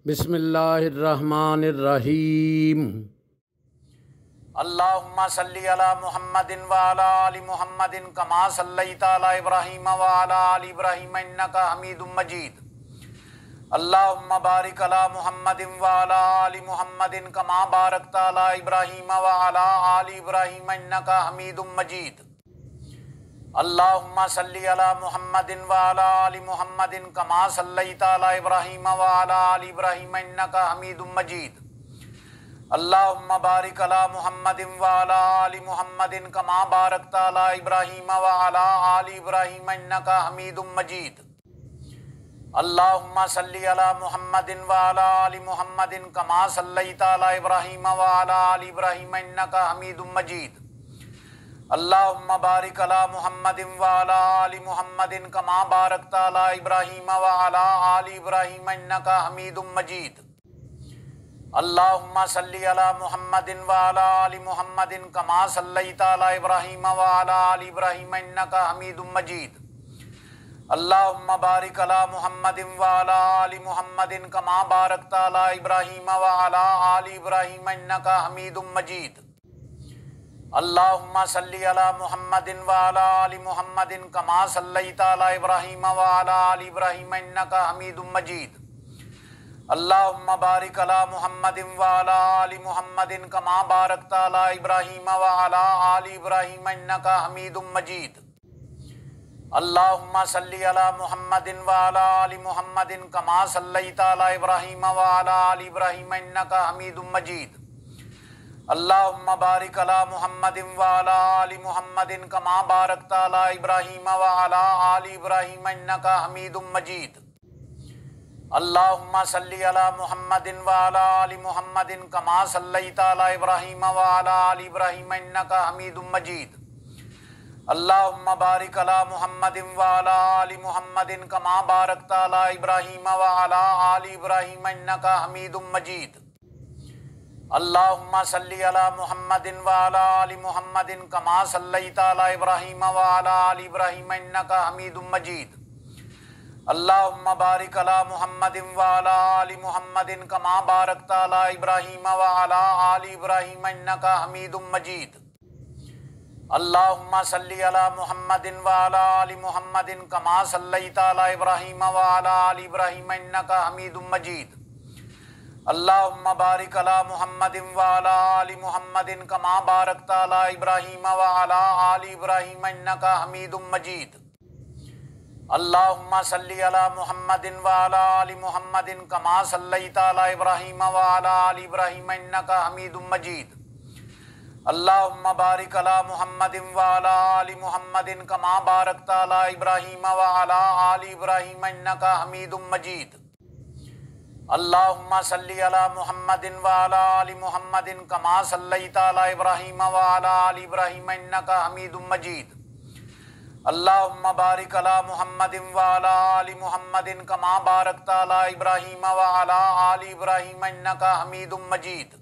بسم اللہ الرحمن الرحیم۔ اللہم صلی علی محمد وعلی آل محمد کما صلیت علی ابراہیم وعلی آل ابراہیم انکا حمید مجید۔ اللہم بارک علی محمد وعلی آل محمد کما بارکت علی ابراہیم وعلی آل ابراہیم انکا حمید مجید۔ اللہم صلی علی محمد وعلی آل محمد کما صلیت علی ابراہیم وعلی آل ابراہیم انکا حمید مجید۔ اللہم بارک علی محمد وعلی آل محمد کما بارکت علی ابراہیم وعلی آل ابراہیم انکا حمید مجید۔ اللہم صلی علی محمد وعلی آل محمد کما صلیت علی ابراہیم وعلی آل ابراہیم انکا حمید مجید۔ اللہم بارک علی محمد وعلی آل محمد کما بارکت علی ابراہیم وعلی آل ابراہیم انکا حمید مجید۔ اللہم صلی علی محمد وعلی آل محمد کما صلیت علی ابراہیم وعلی آل ابراہیم انکا حمید مجید۔ اللہم بارک علی محمد وعلی آل محمد کما بارکت علی ابراہیم وعلی آل ابراہیم انکا حمید مجید۔ اللہم صلی علی محمد وعلی آل محمد کما صلیت علی ابراہیم وعلی آل ابراہیم انکا حمید مجید۔ اللہم بارک علی محمد وعلی آل محمد کما بارکت علی ابراہیم وعلی آل ابراہیم انکا حمید مجید۔ اللہم صلی علی محمد وعلی آل محمد کما صلیت علی ابراہیم وعلی آل ابراہیم انکا حمید مجید۔ اللہم بارک علی محمد وعلی آل محمد کما بارکت علی ابراہیم وعلی آل ابراہیم انکا حمید مجید۔ اللہم صلی علی محمد وعلی آل محمد کما صلیت علی ابراہیم وعلی آل ابراہیم انکا حمید مجید۔ اللہم بارک علی محمد وعلی آل محمد کما بارکت علی ابراہیم وعلی آل ابراہیم انکا حمید مجید۔ اللہم صلی علی محمد وعلی آل محمد کما صلیت علی ابراہیم وعلی آل ابراہیم انکا حمید مجید۔ اللہم بارک علی محمد وعلی آل محمد کما بارکت علی ابراہیم وعلی آل ابراہیم انکا حمید مجید۔ اللہم صلی علی محمد وعلی آل محمد کما صلیت علی ابراہیم وعلی آل ابراہیم انکا حمید مجید۔ اللہم بارک علی محمد وعلی آل محمد کما بارکت علی ابراہیم وعلی آل ابراہیم انکا حمید مجید۔ اللہم صلی علی محمد وعلی آل محمد کما صلیت علی ابراہیم وعلی آل ابراہیم انکا حمید مجید۔ اللہم بارک علی محمد وعلی آل محمد کما بارکت علی ابراہیم وعلی آل ابراہیم انکا حمید مجید۔ اللہم صلی علی محمد وعلی آل محمد کما صلیت علی ابراہیم وعلی آل ابراہیم انکا حمید مجید۔ اللہم بارک علی محمد وعلی آل محمد کما بارکت علی ابراہیم وعلی آل ابراہیم انکا حمید مجید۔